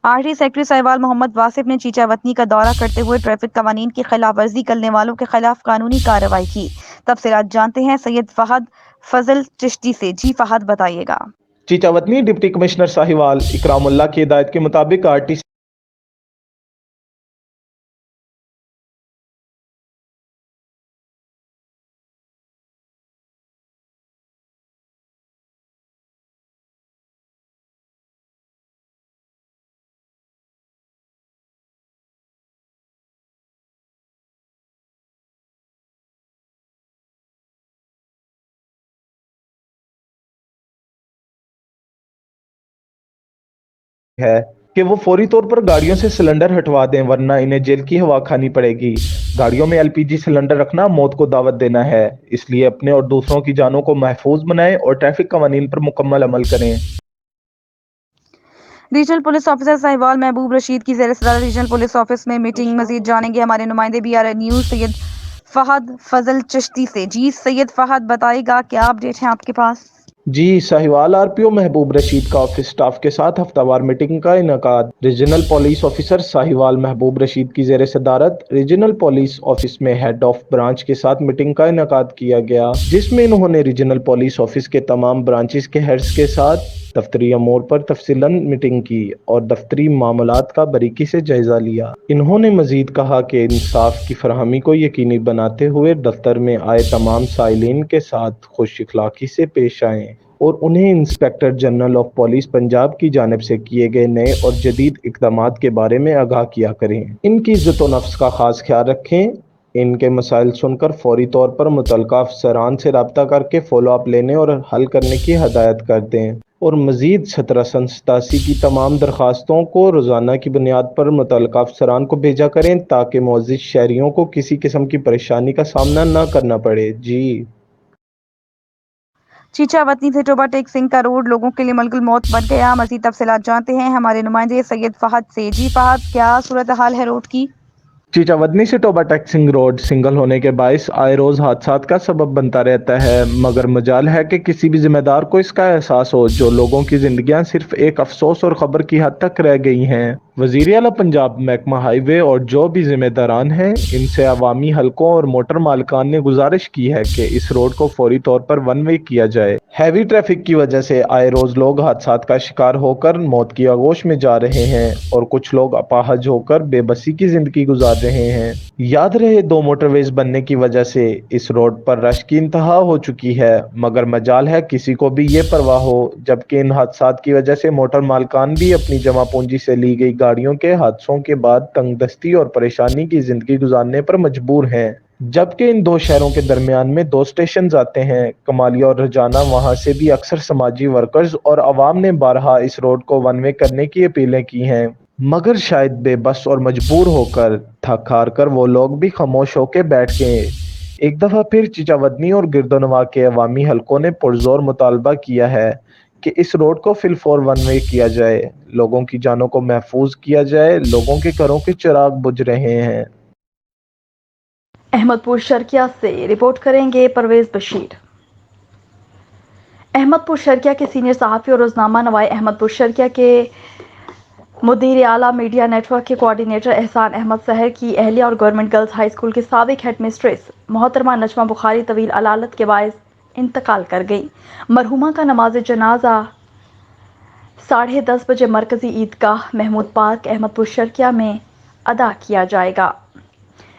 R T secretary Sahiwal محمد واصف نے چیچا وطنی کا دورہ کرتے ہوئے ٹریفک قوانین کی خلاف ورزی کرنے والوں کے خلاف قانونی کارروائی کی۔ تفصیلات جانتے ہیں سید فہد فضل چشتی سے۔ جی فہد بتائیے گا۔ چیچا وطنی ڈپٹی کمشنر ساہیوال اکرام اللہ کی ہدایت کے مطابق آرٹی ہے کہ وہ فوری طور پر گاڑیوں سے سلنڈر ہٹوا دیں ورنہ انہیں جیل کی ہوا کھانی پڑے گی۔ گاڑیوں میں LPG سلنڈر رکھنا موت کو دعوت دینا ہے، اس لیے اپنے اور دوسروں کی جانوں کو محفوظ بنائیں اور ٹریفک قوانین پر مکمل عمل کریں۔ ریجنل پولیس آفیسر سہیوال محبوب رشید کی زیر صدارت ریجنل پولیس آفس میں میٹنگ۔ مزید جانیں گے ہمارے نمائندے BRI نیوز سید فہد فضل چشتی سے۔ جی سید فہد بتائیے گا، کیا اپڈیٹ ہے آپ کے پاس؟ جی ساہیوال RPO محبوب رشید کا آفس سٹاف کے ساتھ ہفتہ وار میٹنگ کا انعقاد۔ ریجنل پولیس آفیسر ساہیوال محبوب رشید کی زیر صدارت ریجنل پولیس آفس میں ہیڈ آف برانچ کے ساتھ میٹنگ کا انعقاد کیا گیا، جس میں انہوں نے ریجنل پولیس آفس کے تمام برانچز کے ہیڈز کے ساتھ دفتری امور پر تفصیلاً میٹنگ کی اور دفتری معاملات کا باریکی سے جائزہ لیا۔ انہوں نے مزید کہا کہ انصاف کی فراہمی کو یقینی بناتے ہوئے دفتر میں آئے تمام سائلین کے ساتھ خوش اخلاقی سے پیش آئیں اور انہیں inspector general of police Punjab کی جانب سے کیے گئے نئے اور جدید اقدامات کے بارے میں آگاہ کیا کریں۔ ان کی عزت و نفس کا خاص خیال رکھیں، ان کے مسائل سن کر فوری طور پر متعلقہ افسران سے رابطہ کر کے فالو اپ لینے اور حل کرنے کی ہدایت کر دیں اور مزید 1787 کی تمام درخواستوں کو روزانہ کی بنیاد پر متعلقہ افسران کو بھیجا کریں تاکہ معزز شہریوں کو کسی قسم کی پریشانی کا سامنا نہ کرنا پڑے۔ جی چیچا وطنی سے ٹوبا ٹیک سنگھ کا روڈ لوگوں کے لیے ملک الموت بن گیا۔ مزید تفصیلات جانتے ہیں ہمارے نمائندے سید فہد سے۔ جی فہد، کیا صورتحال ہے روڈ کی؟ چیچا ودنی سے ٹوبا ٹیکسنگ روڈ سنگل ہونے کے باعث آئے روز حادثات کا سبب بنتا رہتا ہے، مگر مجال ہے کہ کسی بھی ذمہ دار کو اس کا احساس ہو۔ جو لوگوں کی زندگیاں صرف ایک افسوس اور خبر کی حد تک رہ گئی ہیں۔ وزیر اعلیٰ پنجاب محکمہ ہائی وے اور جو بھی ذمہ داران ہیں، ان سے عوامی حلقوں اور موٹر مالکان نے گزارش کی ہے کہ اس روڈ کو فوری طور پر ون وے کیا جائے۔ ہیوی ٹریفک کی وجہ سے آئے روز لوگ حادثات کا شکار ہو کر موت کی آغوش میں جا رہے ہیں اور کچھ لوگ اپاہج ہو کر بے بسی کی زندگی گزار رہے ہیں۔ یاد رہے، 2 موٹر ویز بننے کی وجہ سے اس روڈ پر رش کی انتہا ہو چکی ہے، مگر مجال ہے کسی کو بھی یہ پرواہ ہو، جبکہ ان حادثات کی وجہ سے موٹر مالکان بھی اپنی جمع پونجی سے لی گئی گاڑیوں کے حادثوں کے بعد تنگ دستی اور پریشانی کی زندگی گزارنے پر مجبور ہیں۔ جبکہ ان 2 شہروں کے درمیان میں 2 اسٹیشنز آتے ہیں، کمالیہ اور رجانہ، وہاں سے بھی اکثر سماجی ورکرز اور عوام نے بارہا اس روڈ کو ون وے کرنے کی اپیلیں کی ہیں، مگر شاید بے بس اور مجبور ہو کر تھک ہار کر وہ لوگ بھی خاموش ہو کے بیٹھ گئے۔ ایک دفعہ پھر چیچا ودنی اور گرد و نواح کے عوامی حلقوں نے پرزور مطالبہ کیا ہے کہ اس روڈ کو فی الفور ون وے کیا جائے، لوگوں کی جانوں کو محفوظ کیا جائے۔ لوگوں کے گھروں کے چراغ بجھ رہے ہیں۔ احمد پور شرکیہ سے رپورٹ کریں گے پرویز بشیر۔ احمد پور شرکیہ کے سینئر صحافی اور روزنامہ نوائے احمد پور شرکیہ کے مدیر اعلیٰ میڈیا نیٹ ورک کے کوآرڈینیٹر احسان احمد سحر کی اہلیہ اور گورنمنٹ گرلز ہائی اسکول کی سابق ہیڈ مسٹریس محترمہ نجمہ بخاری طویل علالت کے باعث انتقال کر گئی۔ مرحومہ کا نماز جنازہ 10:30 بجے مرکزی عیدگاہ محمود پارک احمد پور شرکیہ میں ادا کیا جائے گا۔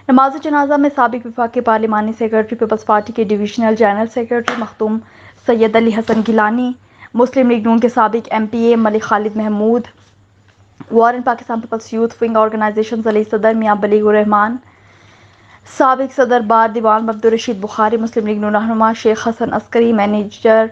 نماز جنازہ میں سابق وفاقی پارلیمانی سیکرٹری پیپلز پارٹی کے divisional general secretary Makhdoom Syed Ali Hassan Gilani, Muslim League نون کے سابق MP ملک خالد محمود، وارن Pakistan Peoples youth wing organisation ضلعی صدر میاں بلیغ الرحمان، سابق صدر بار دیوان عبدالرشید بخاری، مسلم لیگ نون رہنما شیخ حسن عسکری، مینیجر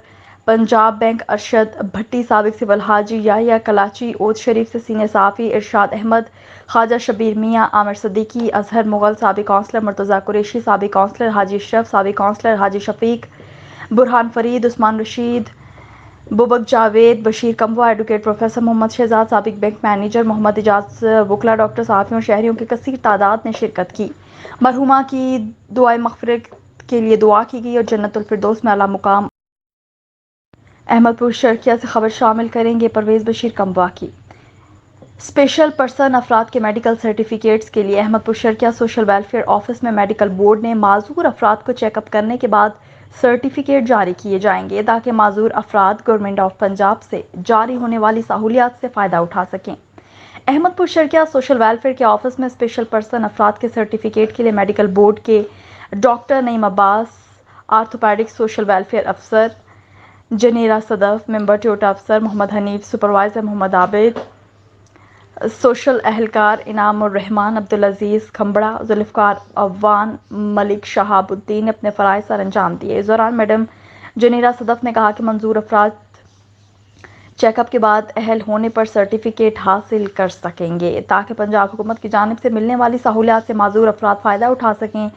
پنجاب بینک ارشد بھٹی، سابق سول حاجی یحییٰ کلاچی، اودھ شریف سے سینئر صحافی ارشاد احمد، خواجہ شبیر میاں، عامر صدیقی، اظہر مغل، سابق کونسلر مرتضیٰ قریشی، سابق کونسلر حاجی اشرف، سابق کونسلر حاجی شفیق، برہان فرید، عثمان رشید، ببک جاوید، بشیر کموا، ایڈوکیٹ پروفیسر محمد شہزاد، سابق بینک مینیجر محمد اعجاز، وکلاء، ڈاکٹر، صحافیوں اور شہریوں کی کثیر تعداد نے شرکت کی۔ مرحومہ کی دعائے مغفرت کے لیے دعا کی گئی اور جنت الفردوس میں اعلیٰ مقام۔ احمد پور شرکیہ سے خبر شامل کریں گے پرویز بشیر کموا کی۔ اسپیشل پرسن افراد کے میڈیکل سرٹیفکیٹس کے لیے احمد پور شرکیہ سوشل ویلفیئر آفس میں میڈیکل بورڈ نے معذور افراد کو چیک اپ کرنے کے بعد سرٹیفکیٹ جاری کیے جائیں گے تاکہ معذور افراد گورنمنٹ آف پنجاب سے جاری ہونے والی سہولیات سے فائدہ اٹھا سکیں۔ احمد پور شرکیہ سوشل ویلفیئر کے آفس میں اسپیشل پرسن افراد کے سرٹیفکیٹ کے لیے میڈیکل بورڈ کے ڈاکٹر نعیم عباس، آرتھوپیڈک سوشل ویلفیئر افسر جنیرا صدف، ممبر ٹیوٹا افسر محمد حنیف، سپروائزر محمد عابد، سوشل اہلکار انعام الرحمان، عبدالعزیز کھمبڑا، ذوالفقار عوان، ملک شہاب الدین نے اپنے فرائض سر انجام دیے۔ اس دوران میڈم جنیرا صدف نے کہا کہ منظور افراد چیک اپ کے بعد اہل ہونے پر سرٹیفکیٹ حاصل کر سکیں گے تاکہ پنجاب حکومت کی جانب سے ملنے والی سہولیات سے معذور افراد فائدہ اٹھا سکیں،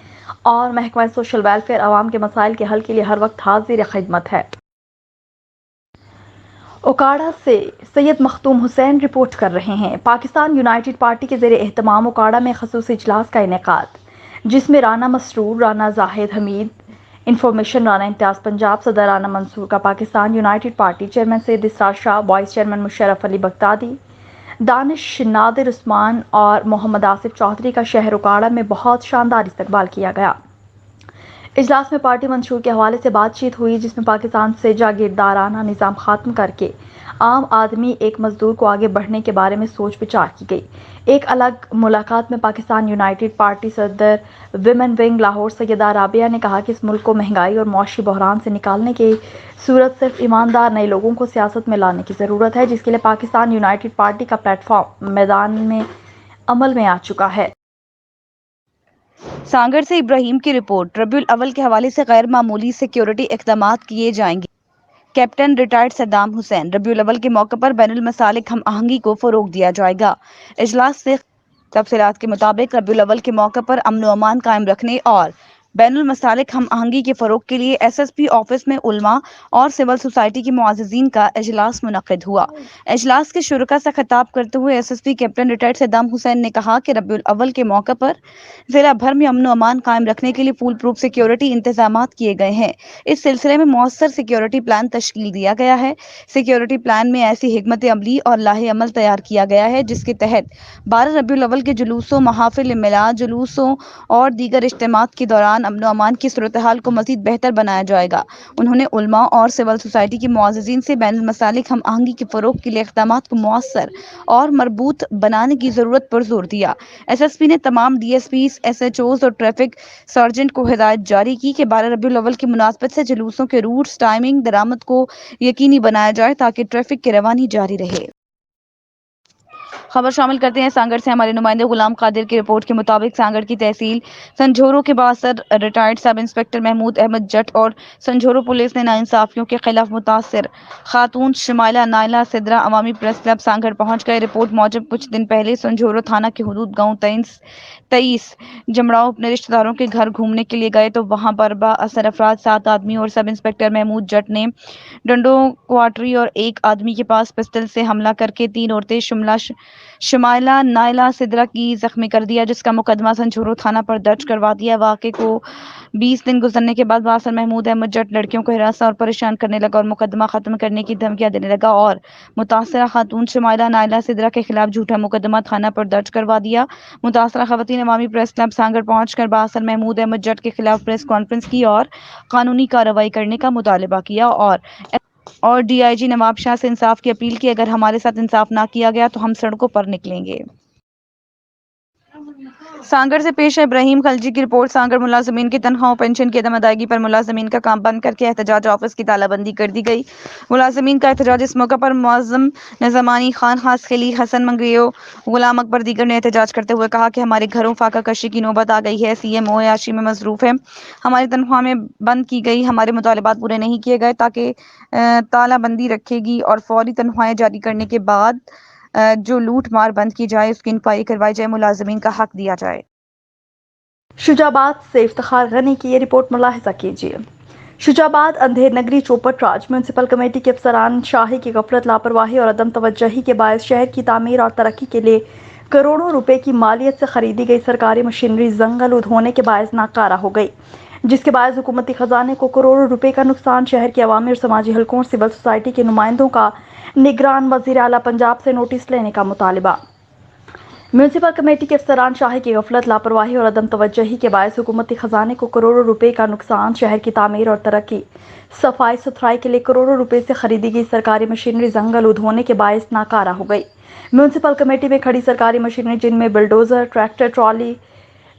اور محکمہ سوشل ویلفیئر عوام کے مسائل کے حل کے لیے ہر وقت حاضر خدمت ہے۔ اوکاڑہ سے سید مختوم حسین رپورٹ کر رہے ہیں۔ پاکستان یونائیٹڈ پارٹی کے زیر اہتمام اوکاڑہ میں خصوصی اجلاس کا انعقاد، جس میں رانا مسرور، رانا زاہد حمید انفارمیشن، رانا امتیاز پنجاب، صدر رانا منصور کا پاکستان یونائیٹڈ پارٹی، چیئرمین سید اسرار شاہ، وائس چیئرمین مشرف علی بغدادی، دانش نادر عثمان اور محمد آصف چودھری کا شہر اوکاڑہ میں بہت شاندار استقبال کیا گیا۔ اجلاس میں پارٹی منشور کے حوالے سے بات چیت ہوئی، جس میں پاکستان سے جاگیردارانہ نظام ختم کر کے عام آدمی ایک مزدور کو آگے بڑھنے کے بارے میں سوچ بچار کی گئی۔ ایک الگ ملاقات میں پاکستان یونائیٹڈ پارٹی صدر ویمن ونگ لاہور سیدہ رابعہ نے کہا کہ اس ملک کو مہنگائی اور معاشی بحران سے نکالنے کی صورت صرف ایماندار نئے لوگوں کو سیاست میں لانے کی ضرورت ہے، جس کے لیے پاکستان یونائیٹڈ پارٹی کا پلیٹ فارم میدان میں عمل میں آ چکا ہے۔ سانگڑ سے ابراہیم کی رپورٹ۔ ربیع الاول کے حوالے سے غیر معمولی سیکیورٹی اقدامات کیے جائیں گے۔ Captain retired Saddam Hussain. ربیع الاول کے موقع پر بین المسالک ہم آہنگی کو فروغ دیا جائے گا۔ اجلاس سے تفصیلات کے مطابق ربیع الاول کے موقع پر امن و امان قائم رکھنے اور بین المسالک ہم آہنگی کے فروغ کے لیے ایس ایس پی آفس میں علماء اور سول سوسائٹی کے معززین کا اجلاس منعقد ہوا۔ اجلاس کے شرکاء سے خطاب کرتے ہوئے S S P captain retired Saddam حسین نے کہا کہ ربیع الاول کے موقع پر ضلع بھر میں امن و امان قائم رکھنے کے لیے فول پروف سیکیورٹی انتظامات کیے گئے ہیں۔ اس سلسلے میں مؤثر سیکیورٹی پلان تشکیل دیا گیا ہے۔ سیکیورٹی پلان میں ایسی حکمت عملی اور لاہ عمل تیار کیا گیا ہے جس کے تحت 12 ربیع الاول کے جلوسوں، محافل میلاد، جلوسوں اور دیگر اجتماعات کے دوران امن و امان کی صورتحال کو مزید بہتر بنایا جائے گا۔ انہوں نے علماء اور سول سوسائٹی کے معززین سے بین المسالک ہم آہنگی کے فروغ کے لیے اقدامات کو مؤثر اور مربوط بنانے کی ضرورت پر زور دیا۔ ایس ایس پی نے تمام D S Ps, S H Os اور ٹریفک سرجنٹ کو ہدایت جاری کی کہ 12 ربیع الاول کی مناسبت سے جلوسوں کے روٹس، ٹائمنگ، درآمد کو یقینی بنایا جائے تاکہ ٹریفک کی روانی جاری رہے۔ خبر شامل کرتے ہیں سانگڑ سے ہمارے نمائندے غلام قادر کی رپورٹ کے مطابق سانگڑ کی تحصیل سنجھورو کے باثر retired sub inspector Mahmood Ahmed Jat اور سنجھورو پولیس نے ناانصافیوں کے خلاف متاثر خاتون شمائلہ نائلہ سدرا عوامی پریس کلب سانگڑ پہنچ گئے۔ رپورٹ موجب کچھ دن پہلے سنجھورو تھانہ کے حدود گاؤں 23 جمڑاؤ اپنے رشتہ داروں کے گھر گھومنے کے لیے گئے تو وہاں پر با اثر افراد 7 آدمی اور سب انسپکٹر محمود جٹ نے ڈنڈوں کوارٹری اور ایک آدمی کے پاس پستل سے حملہ کر کے 3 عورتیں شمائلہ نائلہ سدرا کی زخمی کر دیا، جس کا مقدمہ سنجھورو تھانہ پر درج کروا دیا۔ واقعے کو 20 دن گزرنے کے بعد باثر محمود احمد جٹ لڑکیوں کو ہراساں اور پریشان کرنے لگا اور مقدمہ ختم کرنے کی دھمکیاں دینے لگا اور متاثرہ خاتون شمائلہ نائلہ سدرا کے خلاف جھوٹا مقدمہ تھانہ پر درج کروا دیا۔ متاثرہ خواتین عوامی پریس کلب سانگڑ پہنچ کر باثر محمود احمد جٹ کے خلاف پریس کانفرنس کی اور قانونی کارروائی کرنے کا مطالبہ کیا اور ڈی آئی جی نواب شاہ سے انصاف کی اپیل کی۔ اگر ہمارے ساتھ انصاف نہ کیا گیا تو ہم سڑکوں پر نکلیں گے۔ سانگڑ سے پیش ہے ابراہیم خلجی کی رپورٹ۔ سانگڑ ملازمین کی تنخواہ و پنشن کی عدم ادائیگی پر ملازمین کا کام بند کر کے احتجاج آفس کی تالہ بندی کر دی گئی۔ ملازمین کا احتجاج اس موقع پر معظم نظامانی، خان خاص خلی، حسن منگریو، غلام اکبر دیگر نے احتجاج کرتے ہوئے کہا کہ ہمارے گھروں فاقہ کشی کی نوبت آ گئی ہے، سی ایم او عیاشی میں مصروف ہے، ہماری تنخواہ میں بند کی گئی، ہمارے مطالبات پورے نہیں کیے گئے تاکہ تالہ بندی رکھے گی اور فوری تنخواہیں جاری کرنے کے بعد جو لوٹ مار بند کی جائے اس کی انکوائری کروائی جائے، ملازمین کا حق دیا جائے۔ شجاع آباد سے افتخار غنی کی یہ رپورٹ ملاحظہ کیجیے۔ شجاع آباد اندھیر نگری چوپٹ راج میونسپل کمیٹی کے افسران شاہی کی غفلت، لاپرواہی اور عدم توجہی کے باعث شہر کی تعمیر اور ترقی کے لیے کروڑوں روپے کی مالیت سے خریدی گئی سرکاری مشینری زنگ آلود ہونے کے باعث ناکارہ ہو گئی، جس کے باعث حکومتی خزانے کو کروڑوں روپے کا نقصان۔ شہر کے عوامی اور سماجی حلقوں اور سول سوسائٹی کے نمائندوں کا نگران وزیر اعلیٰ پنجاب سے نوٹس لینے کا مطالبہ۔ म्यूनसिपल कमेटी के अफसरान शाही की गफलत, लापरवाही और अदम तवज्जोही के बायस हुकूमती खजाने को करोड़ों रुपए का नुकसान। शहर की तामीर और तरक्की, सफाई सुथराई के लिए करोड़ों रुपए से खरीदी गई सरकारी मशीनरी जंग आलूद होने के बायस नाकारा हो गई। म्यूनसिपल कमेटी में खड़ी सरकारी मशीनरी, जिनमें बुलडोजर, ट्रैक्टर, ट्रॉली,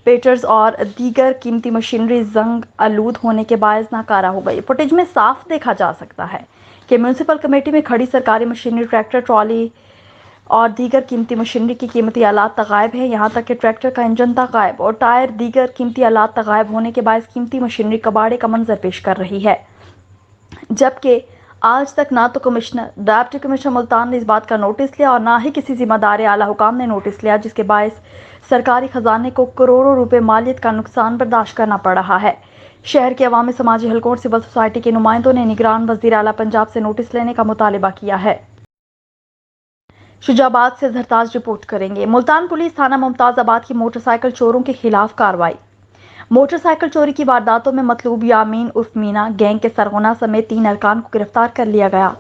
पेटर्स और दीगर कीमती मशीनरी जंग आलूद होने के बायस नाकारा हो गई। फुटेज में साफ देखा जा सकता है कि म्यूनसिपल कमेटी में खड़ी सरकारी मशीनरी, ट्रैक्टर, ट्रॉली और दीगर कीमती मशीनरी की कीमती आलात तक गायब है। यहाँ तक कि ट्रैक्टर का इंजन तक गायब और टायर, दीगर कीमती आलात तक गायब होने के बायस कीमती मशीनरी कबाड़े का मंजर पेश कर रही है। जबकि आज तक ना तो कमिश्नर, डिप्टी कमिश्नर मुल्तान ने इस बात का नोटिस लिया और ना ही किसी जिम्मेदार आला हुकाम ने नोटिस लिया, जिसके बायस सरकारी खजाने को करोड़ों रुपए मालियत का नुकसान बर्दाश्त करना पड़ रहा है। शहर के अवामी समाजी हलकों और सिविल सोसाइटी के नुमाइंदों ने निगरान वज़ीर आला पंजाब से नोटिस लेने का मुतालिबा किया है। शुजाबाद से जरताज रिपोर्ट करेंगे। मुल्तान पुलिस थाना मुमताज़ाबाद की मोटरसाइकिल चोरों के खिलाफ कार्रवाई। मोटरसाइकिल चोरी की वारदातों में मतलूब यामीन उर्फ मीना गैंग के सरगना समेत 3 अरकान को गिरफ्तार कर लिया गया।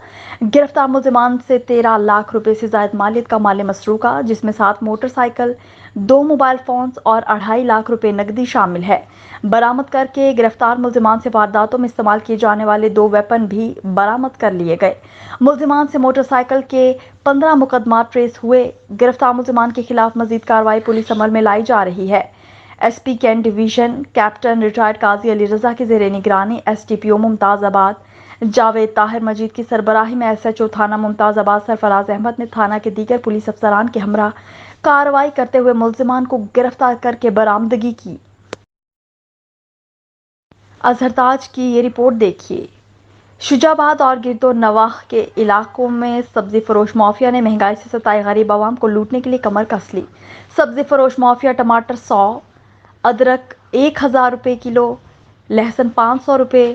गिरफ्तार मुलजिमान से 13 लाख रुपए से ज्यादा मालियत का माल मसरूका, जिसमें 7 मोटरसाइकिल, 2 मोबाइल फोन्स और 2.5 लाख रुपए नकदी शामिल है। बरामद करके गिरफ्तार मुलजिमान से वारदातों में इस्तेमाल किए जाने वाले 2 वेपन भी बरामद कर लिए गए। मुलजिमान से मोटरसाइकिल के 15 मुकदमा ट्रेस हुए। गिरफ्तार मुलजिमान के खिलाफ मजीद कार्रवाई पुलिस अमल में लाई जा रही है। SP cantt division captain retired Qazi Ali Raza की ज़ेरे निगरानी एसडीपीओ मुमताज़ाबाद जावेद ताहिर मजीद की सरबराही में एसएचओ थाना मुमताज़ाबाद सरफराज अहमद ने थाना के दीगर पुलिस अफसरान के हमरा कार्रवाई करते हुए मुलजिमान को गिरफ्तार करके बरामदगी की। अजहरताज की ये रिपोर्ट देखिए। शुजाबाद और गिरदो नवाह के इलाकों में सब्जी फरोश माफिया ने महंगाई से सताए गरीब आवाम को लूटने के लिए कमर कस ली। सब्जी फरोश माफिया टमाटर 100, अदरक 1000 रुपये किलो, लहसुन 500 रुपये,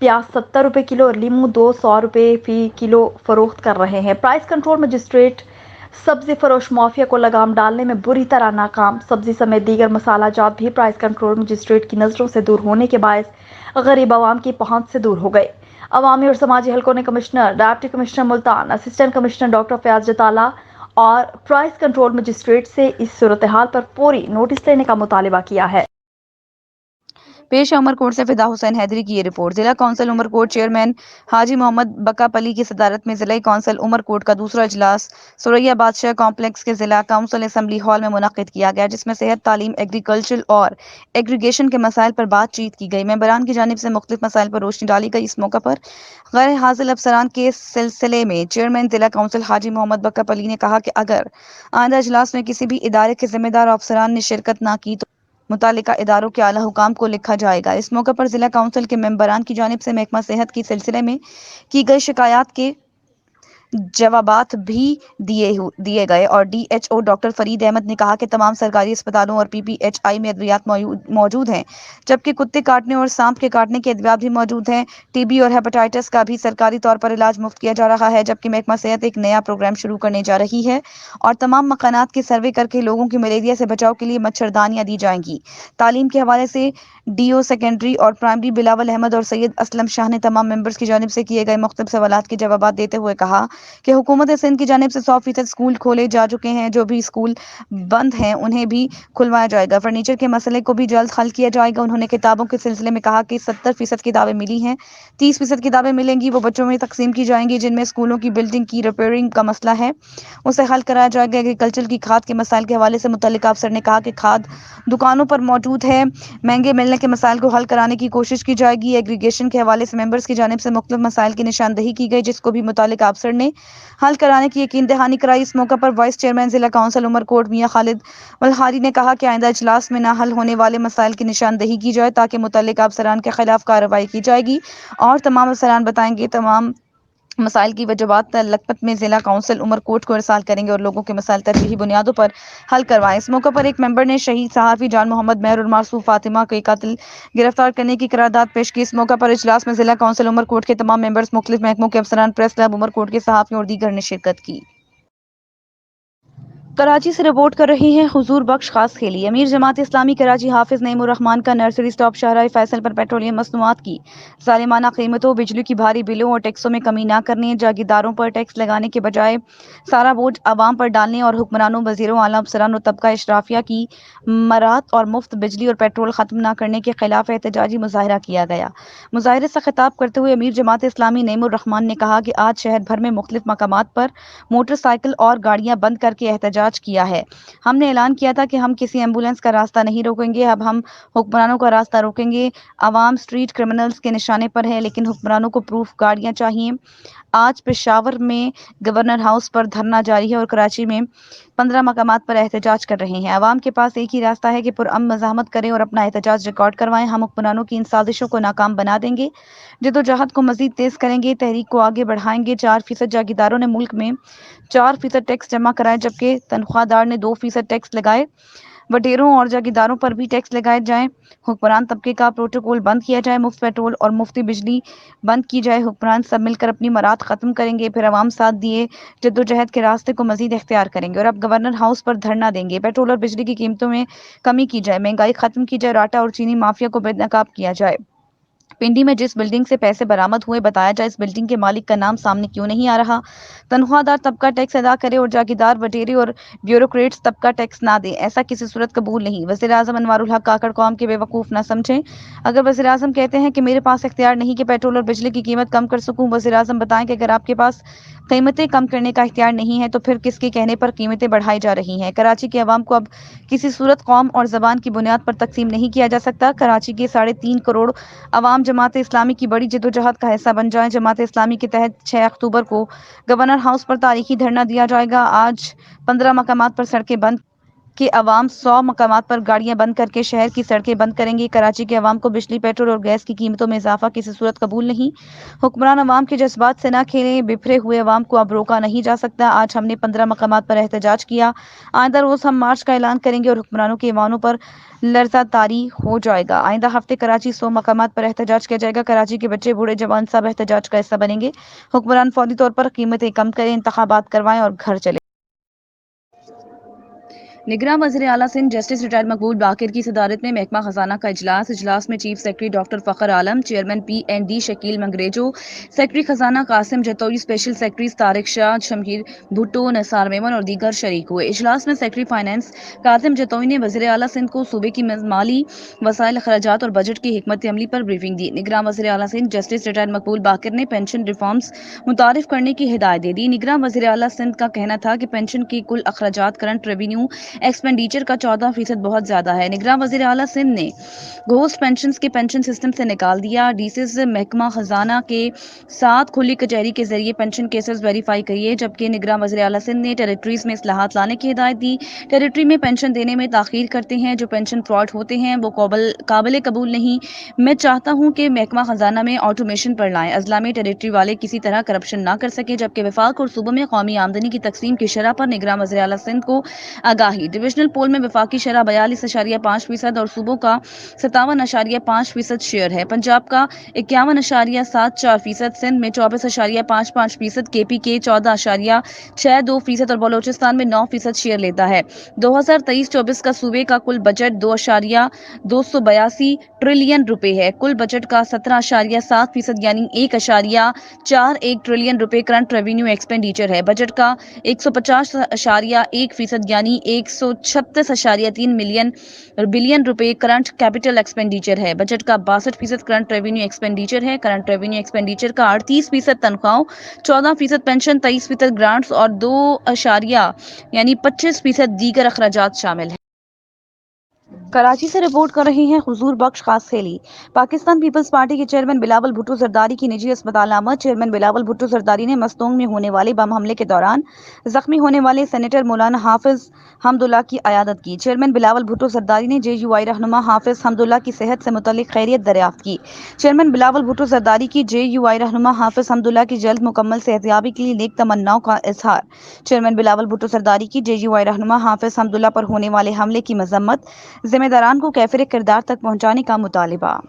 प्याज 70 रुपये किलो और लीमू 200 रुपये फी किलो फरोख्त कर रहे हैं। प्राइस कंट्रोल मजिस्ट्रेट सब्जी फरोश माफिया को लगाम डालने में बुरी तरह नाकाम। सब्जी समेत दीगर मसाला जात भी प्राइस कंट्रोल मजिस्ट्रेट की नज़रों से दूर होने के बायस गरीब आवाम की पहुंच से दूर हो गए। अवामी और समाजी हलकों ने commissioner, deputy commissioner Multan, assistant commissioner doctor Fayyaz Jatala और प्राइस कंट्रोल मजिस्ट्रेट से इस सूरत हाल पर फौरी नोटिस लेने का मुतालिबा किया है। पेश है उमरकोट से फिदा हुसैन हैदरी की ये रिपोर्ट। जिला कौंसिल उमरकोट चेयरमैन हाजी मोहम्मद बकापली की सदारत में जिला कौंसिल उमरकोट का दूसरा इजलास सुरैया बादशाह कॉम्प्लेक्स के जिला काउंसिल असम्बली हॉल में मुनक्किद किया गया, जिसमें सेहत, तालीम, एग्रीकल्चर और एग्रीगेशन के मसाइल पर बातचीत की गई। मेंबरान की जानिब से मुख्तलिफ मसाइल पर रोशनी डाली गई। इस मौका पर गैर हाजिर अफसरान के सिलसिले में चेयरमैन जिला काउंसिल हाजी मोहम्मद बकापली ने कहा कि अगर आइंदा इजलास में किसी भी इदारे के जिम्मेदार अफसरान ने शिरकत ना की तो मुतालिका इदारों के आला हुकाम को लिखा जाएगा। इस मौके पर जिला काउंसिल के मेंबरान की जानिब से महकमा सेहत की सिलसिले में की गई शिकायत के जवाबात भी दिए गए और डीएचओ डॉक्टर फरीद अहमद ने कहा कि तमाम सरकारी अस्पतालों और पीपीएचआई में अद्वियात मौजूद हैं, जबकि कुत्ते काटने और सांप के काटने के अद्वियात भी मौजूद हैं। टीबी और हेपेटाइटिस का भी सरकारी तौर पर इलाज मुफ्त किया जा रहा है, जबकि महकमा सेहत एक नया प्रोग्राम शुरू करने जा रही है और तमाम मकानात के सर्वे करके लोगों की मलेरिया से बचाव के लिए मच्छरदानियां दी जाएंगी। तालीम के हवाले से डीओ सेकेंडरी और प्राइमरी बिलावल अहमद और सैयद असलम शाह ने तमाम मेंबर्स की जानिब से किए गए मुख्तलिफ सवालात के जवाब देते हुए कहा कि हुकूमत सिंध की जानिब से 100% स्कूल खोले जा चुके हैं, जो भी स्कूल बंद हैं उन्हें भी खुलवाया जाएगा। फर्नीचर के मसले को भी जल्द हल किया जाएगा। उन्होंने किताबों के सिलसिले में कहा कि 70% किताबें मिली हैं, 30% किताबें मिलेंगी, वो बच्चों में तकसीम की जाएंगी। जिनमें स्कूलों की बिल्डिंग की रिपेयरिंग का मसला है उसे हल कराया जाएगा। एग्रीकल्चर की खाद के मसाइल के हवाले से मुतल्लिका अफसर ने कहा कि खाद दुकानों पर मौजूद है, महंगे मिलने के मसाइल को हल कराने की कोशिश की जाएगी। एग्रीगेशन के हवाले से मेंबर्स की जानिब से मुख्तलिफ मसाइल की निशानदही की गई, जिसको भी मुतल्लिका अफसर ने हल कराने की यकीन दहानी कराई। इस मौके पर वाइस चेयरमैन जिला काउंसिल उमरकोट मियां खालिद मल्हारी ने कहा कि आइंदा इजलास में ना हल होने वाले मसाइल की निशानदही की जाए ताकि मुतल्लिका अफसरान के खिलाफ कार्रवाई की जाएगी और तमाम अफसरान बताएंगे तमाम मसाइल की वजूहात लखपत में जिला काउंसिल उमरकोट को इरसाल करेंगे और लोगों के मसाइल तरजीही बुनियादों पर हल करवाएं। इस मौके पर एक मेंबर ने शहीद सहाफ़ी जान मोहम्मद मेहर और मासूम फातिमा के कातिल गिरफ्तार करने की करारदाद पेश की। इस मौके पर इजलास में जिला काउंसिल उमरकोट के तमाम मेंबर्स, मुख्तलिफ महकमों के अफसरान, प्रेस क्लब उमरकोट के सहाफ़ी और दीगर ने शिरकत की। कराची से रिपोर्ट कर रही हैं हुजूर बख्श खास खेली। अमीर जमात इस्लामी कराची हाफिज नईमुर रहमान का नर्सरी स्टॉप शाहराह फैसल पर पेट्रोलियम मसनूआत की जालिमाना कीमतों, बिजली की भारी बिलों और टैक्सों में कमी न करने, जागीरदारों पर टैक्स लगाने के बजाय सारा बोझ आवाम पर डालने और हुक्मरानों, वजीरों, आला अफसरान और तबका इशराफिया की मरात और मुफ्त बिजली और पेट्रोल खत्म न करने के खिलाफ एहतजाजी मुजाहरा किया गया। मुजाहरे से खिताब करते हुए अमीर जमात इस्लामी नईमुर रहमान ने कहा कि आज शहर भर में मुख्तलिफ मकामात पर मोटरसाइकिल और गाड़ियां बंद करके एहतजाज किया है। हमने ऐलान किया था कि हम किसी एम्बुलेंस का रास्ता नहीं रोकेंगे, अब हम हुक्मरानों का रास्ता रोकेंगे। आवाम स्ट्रीट क्रिमिनल्स के निशाने पर है, लेकिन हुक्मरानों को प्रूफ गाड़ियां चाहिए। आज पेशावर में गवर्नर हाउस पर धरना जारी है और कराची में 15 मकामात पर एहतजाज कर रहे हैं। आवाम के पास एक ही रास्ता है कि पुरअमन मज़ाहमत करें और अपना एहतजाज रिकॉर्ड करवाएं। हम हुक्मरानों की इन साजिशों को नाकाम बना देंगे, जद्दोजहद को मजीद तेज करेंगे, तहरीक को आगे बढ़ाएंगे। 4% जागीरदारों ने मुल्क में 4% टैक्स जमा कराए, जबकि तनख्वाहदार ने 2% टैक्स लगाए। वटेरों और जागीरदारों पर भी टैक्स लगाए जाएं। हुक्मरान तबके का प्रोटोकॉल बंद किया जाए, मुफ्त पेट्रोल और मुफ्ती बिजली बंद की जाए। हुक्मरान सब मिलकर अपनी मराद खत्म करेंगे, फिर अवाम साथ दिए जद्दोजहद के रास्ते को मजीद इख्तियार करेंगे और अब गवर्नर हाउस पर धरना देंगे। पेट्रोल और बिजली की कीमतों में कमी की जाए, महंगाई खत्म की जाए, आटा और चीनी माफिया को बेनकाब किया जाए। पिंडी में जिस बिल्डिंग से पैसे बरामद हुए बताया जाए इस बिल्डिंग के मालिक का नाम सामने क्यों नहीं आ रहा। तनख्वाहदार तबका टैक्स अदा करे और जागीरदार, वटेरे और ब्यूरोक्रेट्स तबका टैक्स ना दे, ऐसा किसी सूरत कबूल नहीं। वज़ीर आज़म अनवारुल हक काकड़ कौम के बेवकूफ़ न समझें। अगर वज़ीर आज़म कहते हैं कि मेरे पास इख्तियार नहीं कि पेट्रोल और बिजली की कीमत कम कर सकूं, वज़ीर आज़म बताएं कि अगर आपके पास कीमतें कम करने का इख्तियार नहीं है तो फिर किसके कहने पर कीमतें बढ़ाई जा रही हैं। कराची के अवाम को अब किसी सूरत, कौम और ज़बान की बुनियाद पर तकसीम नहीं किया जा सकता। कराची के 3.5 करोड़ अवाम जमात इस्लामी की बड़ी जद्दोजहद का हिस्सा बन जाएं। जमात इस्लामी के तहत 6 अक्टूबर को गवर्नर हाउस पर तारीखी धरना दिया जाएगा। आज 15 मकामात पर सड़कें बंद कि अवाम 100 मकामात पर गाड़ियां बंद करके शहर की सड़कें बंद करेंगी। कराची के अवाम को बिजली, पेट्रोल और गैस की कीमतों में इजाफा किसी सूरत कबूल नहीं। हुक्मरान अवाम के जज्बात से ना खेलें, बिखरे हुए अवाम को अब रोका नहीं जा सकता। आज हमने 15 मकामात पर एहतजाज किया, आइंदा रोज हम मार्च का ऐलान करेंगे और हुक्मरानों के ईमानों पर लर्जा तारी हो जाएगा। आइंदा हफ्ते कराची 100 मकामात पर एहतजाज किया जाएगा। कराची के बच्चे, बूढ़े, जवान सब एहतजाज का हिस्सा बनेंगे। हुक्मरान फौरी तौर पर कीमतें कम करें, इंतखाबात करवाएं और घर चले। निगरान वज़ीर आला सिंध जस्टिस रिटायर्ड मकबूल बाकिर की सदारत में महकमा खजाना का इजलास में चीफ सेक्रेटरी डॉक्टर फ़खर आलम, चेयरमैन PND शकील मंगरेजो, सेक्रेटरी खजाना कासिम जतोई, स्पेशल सेक्रेटरी तारिक शाह, शमशीर भुट्टो, निसार मेमन और दीगर शरीक हुए। इजलास में सेक्रेटरी फाइनेंस कासिम जतोई ने वज़ीर आला सिंध को सूबे की माली वसाइल, अखराजात और बजट की हिकमत अमली पर ब्रीफिंग दी। निगरान वज़ीर आला सिंध जस्टिस रिटायर्ड मकबूल बाकिर ने पेंशन रिफॉर्म्स मुतारिफ करने की हिदायत दे दी। निगरान वज़ीर आला सिंध का कहना था कि पेंशन की कुल अखराजात करंट रेवेन्यू एक्सपेंडिचर का 14% बहुत ज्यादा है। निगरान वज़ीर आला सिंध ने घोस्ट पेंशन के पेंशन सिस्टम से निकाल दिया। डीसीज महकमा खजाना के साथ खुली कचहरी के जरिए पेंशन केसेस वेरीफाई करिए। जबकि निगरान वज़ीर आला सिंध ने टेरिटरीज में इस्लाहात लाने की हिदायत दी। टेरिटरी में पेंशन देने में ताखीर करते हैं, जो पेंशन फ्रॉड होते हैं वो काबिल कबूल नहीं। मैं चाहता हूँ कि महकमा खजाना में ऑटोमेशन पर लाएं, अजला में टेरिटरी वाले किसी तरह करप्शन ना कर सके। जबकि वफाक और सूबों में कौमी आमदनी की तकसीम की शरह पर निगरान वज़ीर आला सिंध को आगाही। डिविजनल पोल में वफाकी शरह 42.5% और सूबों का 57.5% शेयर है। पंजाब का 51.74%, सिंध में 24.55%, KP के 14.62% और बलोचिस्तान में 9% शेयर लेता है। 2023-24 का सूबे का कुल बजट 2.282 ट्रिलियन रुपए है। कुल बजट का 17.7% यानी 1.41 ट्रिलियन रुपए करंट रेवेन्यू एक्सपेंडिचर है। बजट का 150.1% यानी 136.3 बिलियन रुपए करंट कैपिटल एक्सपेंडिचर है। बजट का 62% करंट रेवेन्यू एक्सपेंडिचर है। करंट रेवेन्यू एक्सपेंडिचर का 38% तनख्वाहों, 14% पेंशन, 23% ग्रांट्स और 2 यानी 25% दीगर अखराजात शामिल है। कराची से रिपोर्ट कर रही हैं हुजूर बख्श खास खेली। पाकिस्तान पीपल्स पार्टी के चेयरमैन बिलावल भुट्टो जरदारी की निजी अस्पताल आमद। चेयरमैन बिलावल भुट्टो जरदारी ने मस्तोंग में होने वाले बम हमले के दौरान जख्मी होने वाले सेनेटर मौलाना हाफिज हमदुल्ला की अयादत की। चेयरमैन बिलावल भुट्टो जरदारी ने JUI रहनुमा हाफिज हमदुल्ला की सेहत से मुतल्लिक खैरियत दरियाफ्त की। चेयरमैन बिलावल भुट्टो जरदारी की JUI रहनुमा हाफिज हमदुल्ला की जल्द मुकम्मल सेहतयाबी के लिए नेक तमन्नाओं का इजहार। चेयरमैन बिलावल भुट्टो जरदारी की JUI रहनुमा हाफिज हमदुल्ला पर होने वाले हमले की मजम्मत, जिम्मेदारान को कैफिर किरदार तक पहुंचाने का मुतालिबा।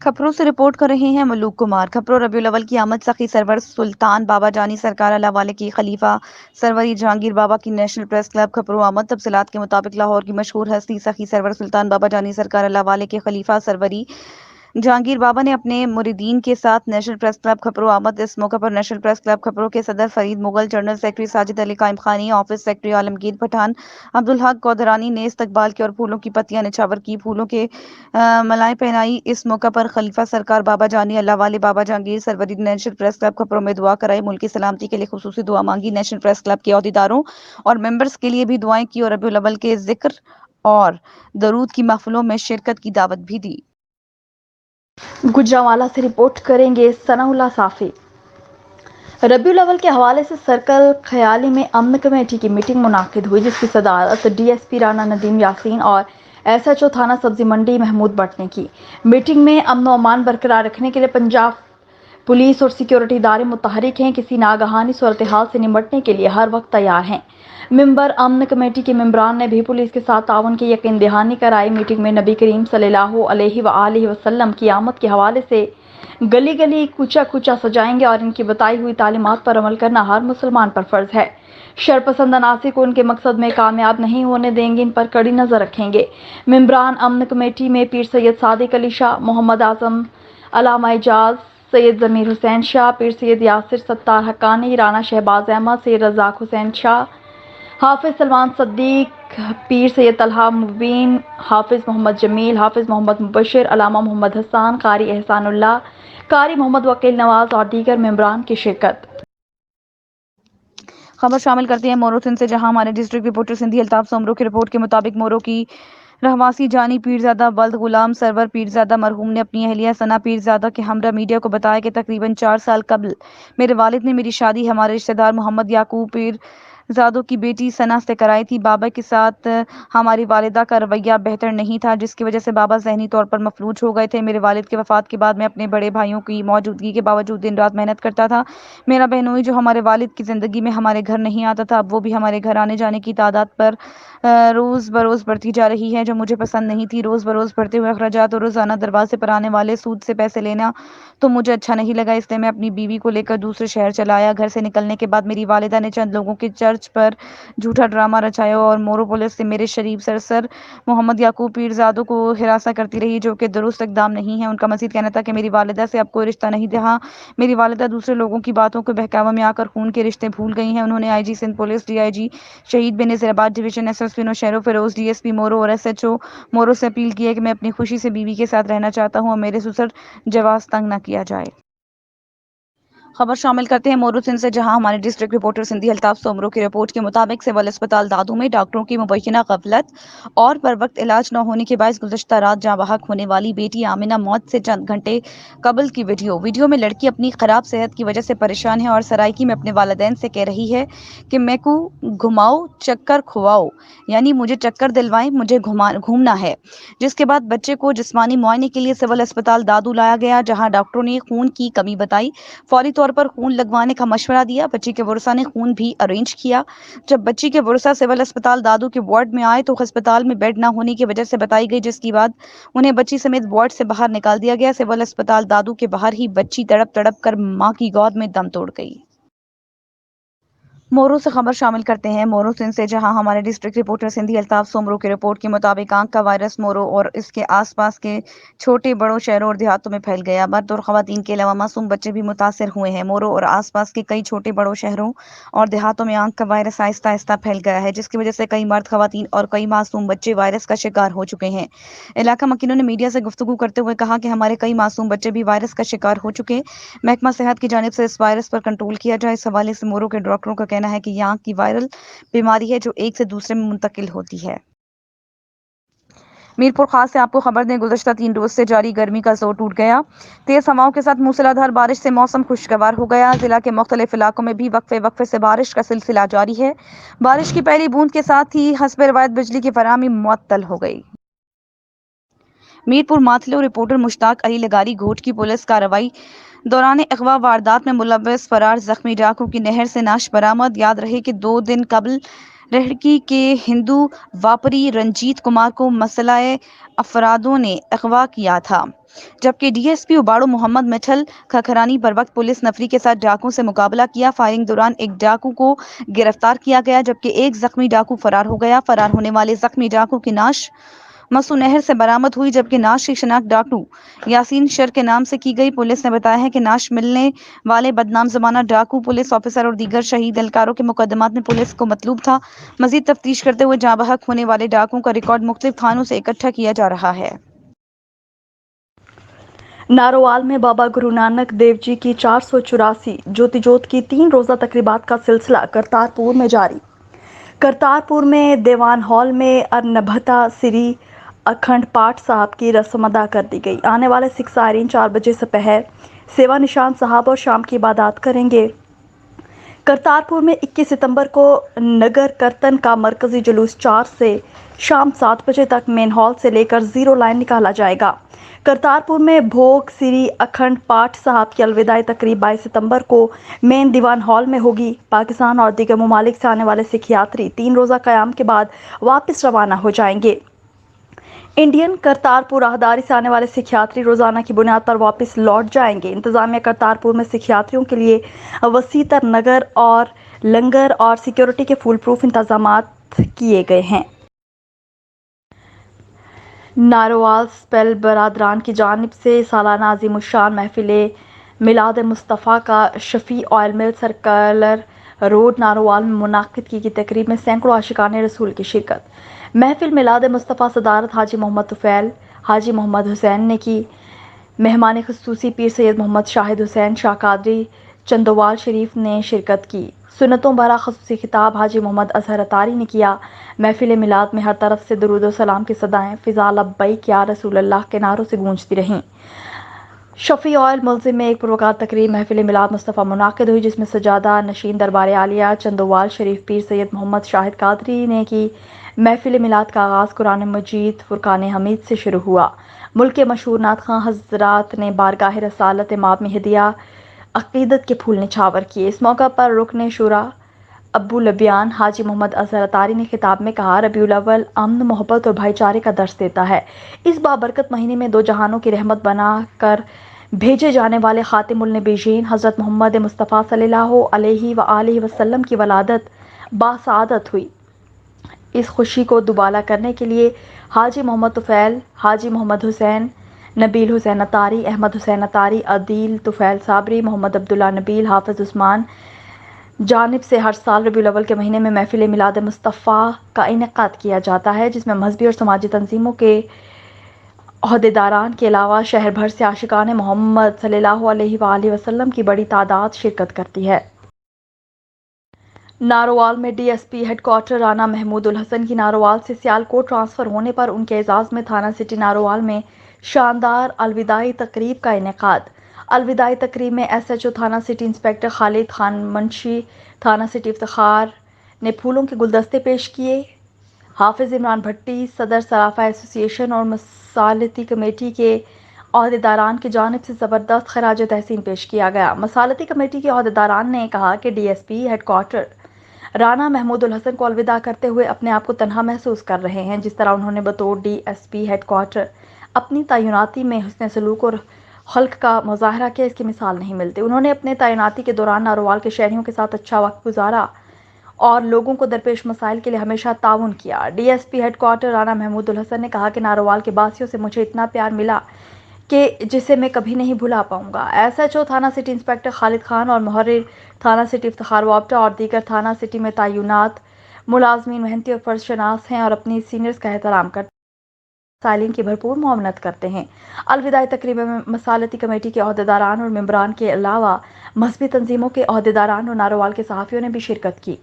खबरों से रिपोर्ट कर रहे हैं मलूक कुमार। खबरों रबीउल अव्वल की आमद सखी सरवर सुल्तान बाबा जानी सरकार अल्लाह वाले की खलीफा सरवरी जहांगीर बाबा की नेशनल प्रेस क्लब खबरों आमद तफसीलात के मुताबिक लाहौर की मशहूर हस्ती सखी सरवर सुल्तान बाबा जानी सरकार अल्लाह वाले के खलीफा सरवरी जहांगीर बाबा ने अपने मुरीदीन के साथ नेशनल प्रेस क्लब खबरों आमद। इस मौके पर नेशनल प्रेस क्लब खबरों के सदर फरीद मुगल, जनरल सेक्रेटरी साजिद अली कायम खानी, ऑफिस सेक्रेटरी आलमगीर पठान, अब्दुल हक कौधरानी ने इस्तकबाल की और फूलों की पत्तियां निछावर की, फूलों के मलाएं पहनाई। इस मौके पर खलीफा सरकार बाबा जानी अल्लाह वाले बाबा जहांगीर सरवरी ने नेशनल प्रेस क्लब खबरों में दुआ कराई, मुल्क की सलामती के लिए खुसूसी दुआ मांगी। नेशनल प्रेस क्लब के अहदेदारों और मेंबर्स के लिए भी दुआएं की और रबीउल अव्वल के जिक्र और दरूद की महफिलों में शिरकत की दावत भी दी। गुजरांवाला से रिपोर्ट करेंगे सनाउल्लाह साफी। रबीउल अव्वल के हवाले से सर्कल ख्याली में अमन कमेटी की मीटिंग मुनाकिद हुई, जिसकी सदारत डीएसपी राना नदीम यासीन और एसएचओ थाना सब्जी मंडी महमूद भट्ट ने की। मीटिंग में अमन और अमान बरकरार रखने के लिए पंजाब पुलिस और सिक्योरिटी इदारे मुतहरिक हैं, किसी नागहानी सूरत हाल से निमटने के लिए हर वक्त तैयार हैं। मेंबर अमन कमेटी के मेंबरान ने भी पुलिस के साथ ताउन की यकीन दहानी कराई। मीटिंग में नबी करीम सल्लल्लाहु अलैहि वसल्लम की आमद के हवाले से गली गली कूचा कूचा सजाएंगे और इनकी बताई हुई तालीमात पर अमल करना हर मुसलमान पर फर्ज है। शरपसंद अनासी को उनके मकसद में कामयाब नहीं होने देंगे, इन पर कड़ी नजर रखेंगे। मेंबरान अमन कमेटी में पीर सैयद सादिक अली शाह, मोहम्मद आजम, अलामा एजाज, सैयद जमीर हुसैन शाह, पीर सैयद यासिर सत्तार हक्कानी, राना शहबाज अहमद, सैयद रज़ाक हुसैन शाह, हाफिज सलमान सद्दीक, पीर सैयद तलहा मुबीन, हाफिज मोहम्मद जमील, हाफिज मोहम्मद मुबशिर, अलामा मोहम्मद हसन, कारी एहसानुल्लाह, कारी मोहम्मद वकील नवाज और दीगर मेंबरान की शिरकत। खबर शामिल करते हैं मोरो सिंध से, जहां हमारे डिस्ट्रिक्ट रिपोर्टर सिंधी अल्ताफ सोमरो की रिपोर्ट के मुताबिक मोरो की रहवासी जानी पीरजादा बल्द गुलाम सरवर पीरजादा मरहूम ने अपनी अहलिया सना पीरजादा के हमरा मीडिया को बताया कि तकरीबन 4 साल कबल मेरे वालिद ने मेरी शादी हमारे रिश्तेदार मोहम्मद याकूब पीर ज़ादों की बेटी सना से कराई थी। बाबा के साथ हमारी वालिदा का रवैया बेहतर नहीं था, जिसकी वजह से बाबा ज़हनी तौर पर मफलूज हो गए थे। मेरे वालिद के वफ़ात के बाद मैं अपने बड़े भाइयों की मौजूदगी के बावजूद दिन रात मेहनत करता था। मेरा बहनोई जो हमारे वालिद की ज़िंदगी में हमारे घर नहीं आता था, अब वो भी हमारे घर आने जाने की तादाद पर रोज़ बरोज़ बढ़ती जा रही है, जो मुझे पसंद नहीं थी। रोज़ बरोज़ बढ़ते हुए अखराजात और रोज़ाना दरवाजे पर आने वाले सूद से पैसे लेना तो मुझे अच्छा नहीं लगा, इसलिए मैं अपनी बीवी को लेकर दूसरे शहर चला आया। घर से निकलने के बाद मेरी वालिदा ने चंद लोगों के चर्च पर झूठा ड्रामा रचाया और मोरो पुलिस से मेरे शरीफ सरसर मोहम्मद याकूब पीरजादों को हिरासा करती रही, जो कि दुरुस्त इक़दाम नहीं है। उनका मज़ीद कहना था कि मेरी वालिदा से अब कोई रिश्ता नहीं था। मेरी वालिदा दूसरे लोगों की बातों के बहकावे में आकर खून के रिश्ते भूल गई हैं। उन्होंने IG Sindh police, DIG Shaheed Benazirabad division, SSP Naushahro Feroze, DSP Moro और एसएचओ मोरो से अपील की है कि मैं अपनी खुशी से बीवी के साथ रहना चाहता हूँ और मेरे ससुर जवाज तंग न किया जाए। खबर शामिल करते हैं मोरू सिंध से, जहां हमारे डिस्ट्रिक्ट रिपोर्टर सिंधी अल्ताफ सोमरो की रिपोर्ट के मुताबिक सिविल अस्पताल दादू में डॉक्टरों की मुबैना गफलत और पर वक्त इलाज न होने के बायस गुज़श्ता रात जहाँ बहक होने वाली बेटी आमिना मौत से चंद घंटे कबल की वीडियो में लड़की अपनी खराब सेहत की वजह से परेशान है और सराइकी में अपने वालिदैन से कह रही है कि मैं को घुमाओ चक्कर खुआओ, यानी मुझे चक्कर दिलवाएं, मुझे घूमना है। जिसके बाद बच्चे को जिस्मानी मुआयने के लिए सिविल अस्पताल दादू लाया गया, जहाँ डॉक्टरों ने खून की कमी बताई, फौरी तौर पर खून लगवाने का मशवरा दिया। बच्ची के वर्सा ने खून भी अरेंज किया। जब बच्ची के वर्सा सिविल अस्पताल दादू के वार्ड में आए तो अस्पताल में बेड ना होने की वजह से बताई गई, जिसके बाद उन्हें बच्ची समेत वार्ड से बाहर निकाल दिया गया। सिविल अस्पताल दादू के बाहर ही बच्ची तड़प तड़प कर मां की गोद में दम तोड़ गई। मोरो से खबर शामिल करते हैं मोरो सिंध से, जहां हमारे डिस्ट्रिक्ट रिपोर्टर सिंधी अल्ताफ सोमरो की रिपोर्ट के मुताबिक आंख का वायरस मोरो और इसके आसपास के छोटे बड़ों शहरों और देहातों में फैल गया। मर्द और खवातीन के अलावा मासूम बच्चे भी मुतासर हुए हैं। मोरो और आसपास के कई छोटे बड़ों शहरों और देहातों में आंख का वायरस आहिस्ता आहिस्ता फैल गया है, जिसकी वजह से कई मर्द, खवातीन और कई मासूम बच्चे वायरस का शिकार हो चुके हैं। इलाका मकीनों ने मीडिया से गुफ्तगू करते हुए कहा कि हमारे कई मासूम बच्चे भी वायरस का शिकार हो चुके। महकमा सेहत की जानिब से इस वायरस पर कंट्रोल किया जाए। इस हवाले से मोरो के डॉक्टरों का कहना है कि आंख की वायरल बीमारी है जो एक से दूसरे में मुंतकिल होती है। मीरपुर खास से आपको खबर दें, गुज़श्ता 3 रोज से जारी गर्मी का जोर टूट गया। तेज हवाओं के साथ मूसलाधार बारिश से मौसम खुशगवार हो गया। जिला के मुख्तलिफ इलाकों में भी वक्फे वक्फे से बारिश का सिलसिला जारी है। बारिश की पहली बूंद के साथ ही हस्बे रवायत बिजली की फराहमी मुअत्तल हो गई। मीरपुर माथलो रिपोर्टर मुश्ताक अली लगारी घोट की पुलिस कार्रवाई दौरान अगवा वारदात में मुलव्वस फरार जख्मी डाकू की नहर से नाश बरामद। याद रहे कि 2 दिन कबल रेहड़की के हिंदू व्यापारी रंजीत कुमार को मसला अफरादों ने अगवा किया था, जबकि डीएसपी उबाड़ू मोहम्मद मिठल खखरानी पर वक्त पुलिस नफरी के साथ डाकुओं से मुकाबला किया। फायरिंग दौरान एक डाकू को गिरफ्तार किया गया, जबकि एक जख्मी डाकू फरार हो गया। फरार होने वाले जख्मी डाकू की नाश मसू नहर से बरामद हुई, जबकि नाश की शनाख्त डाकू यासीन शर के नाम से की गई। पुलिस ने बताया है कि नाश मिलने वाले बदनाम जमाना डाकू पुलिस ऑफिसर और दीगर शहीद एहलकारों के मुकदमात में पुलिस को मतलूब था। मजीद तफ्तीश करते हुए जाँ बहक होने वाले डाकुओं का रिकॉर्ड मुख्तलिफ थानों से इकट्ठा किया जा रहा है। नारोवाल में बाबा गुरु नानक देव जी की 484 ज्योति जोत की 3 रोज़ा तकरीबात का सिलसिला करतारपुर में जारी। करतारपुर में देवान हॉल में अरनभता श्री अखंड पाठ साहब की रस्म अदा कर दी गई। आने वाले सिख सायरीन 4 बजे सपहर सेवा निशान साहब और शाम की इबादत करेंगे। करतारपुर में 21 सितंबर को नगर कीर्तन का मरकजी जुलूस 4 से शाम 7 बजे तक मेन हॉल से लेकर 0 लाइन निकाला जाएगा। करतारपुर में भोग श्री अखंड पाठ साहब की अलविदाई तकरीब 22 सितंबर को मेन दीवान हॉल में होगी। पाकिस्तान और दीगर ममालिक से आने वाले सिख यात्री 3 रोज़ा क़याम के बाद वापस रवाना हो जाएंगे। इंडियन करतारपुर राहदारी से आने वाले सिख यात्री रोजाना की बुनियाद पर वापस लौट जाएंगे। इंतजामिया करतारपुर में सिख यात्रियों के लिए वसीतर नगर और लंगर और सिक्योरिटी के फुल प्रूफ इंतजामात किए गए हैं। नारोवाल स्पेल बरादरान की जानिब से सालाना अज़ीमुश्शान महफिल मिलाद मुस्तफ़ा का शफ़ी ऑयल मिल सर्कलर रोड नारोवाल में मुनाकिद की गई तकरीब में सैकड़ों आशिकाने रसूल की शिरकत। महफिल मिलाद मुस्तफ़ा सदारत हाजी मोहम्मद तुफ़ैल हाजी मोहम्मद हुसैन ने की। मेहमान ख़ुसूसी पीर सैयद मोहम्मद शाहिद हुसैन शाह कादरी चंदोवाल शरीफ ने शिरकत की। सुन्नतों भरा ख़ुसूसी खिताब हाजी मोहम्मद अजहर अतारी ने किया। महफिल मिलाद में हर तरफ से दुरूद व सलाम की सदाएँ फ़िज़ा लब्बैक या रसूल अल्लाह के नारों से गूंजती रहीं। शफ़ी ऑयल मुल्ज़िम में एक पुरवकार तकरीब महफिल मिलाद मुस्तफ़ा मुनाकिद हुई, जिसमें सजादा नशीन दरबार आलिया चंदोवाल शरीफ पीर सैयद मोहम्मद शाहिद कादरी ने की। महफिल मिलाद का आगाज़ कुरान मजीद फुरकान हमीद से शुरू हुआ। मुल्क के मशहूर नात खां हज़रात ने बारगाह रसालत इमाम में हदिया अक़ीदत के फूल निछावर किए। इस मौका पर रुकन शुरा अब्बू लबियान हाजी मोहम्मद अजहर अतारी ने खिताब में कहा, रबीउल अव्वल अमन मोहब्बत और भाईचारे का दर्स देता है। इस बाबरकत महीने में 2 जहानों की रहमत बना कर भेजे जाने वाले खातिमुल नबीयीन हज़रत मोहम्मद मुस्तफ़ा सल्लल्लाहु अलैहि वसल्लम की वलादत बासआदत हुई। इस खुशी को दुबाला करने के लिए हाजी मोहम्मद तुफ़ैल हाजी मोहम्मद हुसैन नबील हुसैन अतारी अहमद हुसैन अतारी अदील तुफ़ैल साबरी मोहम्मद अब्दुल्ला नबील हाफिज़ उस्मान जानिब से हर साल रबीउल अव्वल के महीने में महफिल मिलाद मुस्तफ़ा का इनेकाद किया जाता है, जिसमें मजहबी और समाजी तंजीमों के ओहदेदारान के अलावा शहर भर से आशिकान मोहम्मद सल्लल्लाहु अलैहि वसल्लम की बड़ी तादाद शिरकत करती है। नारोवाल में डीएसपी हेडक्वार्टर राना महमूद उल हसन की नारोवाल से सियालकोट ट्रांसफ़र होने पर उनके एजाज़ में थाना सिटी नारोवाल में शानदार अलविदाई तकरीब का इनेकाद। अलविदाई तकरीब में एसएचओ थाना सिटी इंस्पेक्टर खालिद खान मुंशी थाना सिटी इफ्तिखार ने फूलों के गुलदस्ते पेश किए। हाफिज़ इमरान भट्टी सदर सराफा एसोसिएशन और मसालती कमेटी के ओहदेदारान की जानिब से ज़बरदस्त खराज तहसीन पेश किया गया। मसालती कमेटी के ओहदेदारान ने कहा कि डीएसपी हेडक्वार्टर राना महमूद उल हसन को अलविदा करते हुए अपने आप को तन्हा महसूस कर रहे हैं। जिस तरह उन्होंने बतौर डीएसपी हेडक्वार्टर अपनी तैनाती में हुस्न सलूक और खल्क का मुजाहरा किया, इसकी मिसाल नहीं मिलती। उन्होंने अपने तैनाती के दौरान नारोवाल के शहरियों के साथ अच्छा वक्त गुजारा और लोगों को दरपेश मसाइल के लिए हमेशा ताउन किया। डीएसपी हेडक्वार्टर राना महमूद उल हसन ने कहा कि नारोवाल के बासियों से मुझे इतना प्यार मिला कि जिसे मैं कभी नहीं भुला पाऊंगा। एसएचओ थाना सिटी इंस्पेक्टर खालिद खान और मुहर्रिर थाना सिटी इफ्तिखार वाप्टा और दीगर थाना सिटी में तैनात मुलाजमीन मेहनती और फर्ज शनास हैं और अपनी सीनियर्स का एहतराम करते हैं, साइलिन की भरपूर मुआवनत करते हैं। अलविदाई तकरीब में मसालती कमेटी के ओहदेदारान और मेंबरान के अलावा मजहबी तंजीमों के ओहदेदारान और नारोवाल के सहाफ़ियों ने भी शिरकत की।